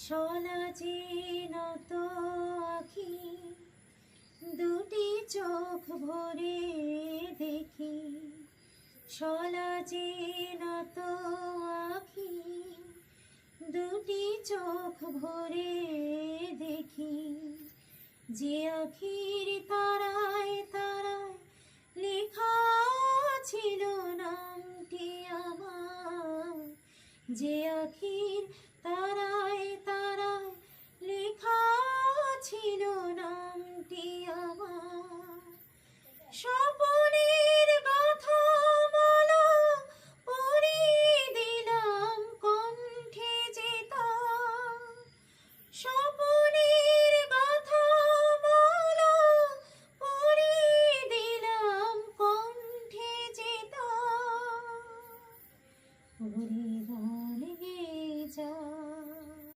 সলাচে নত আখি দুটি চোখ ভরে দেখি, সলাচে নত আখি দুটি চোখ ভরে দেখি, যে আখির তারায় তারায় লেখা ছিল নামটি আমার, যে আখির তারায়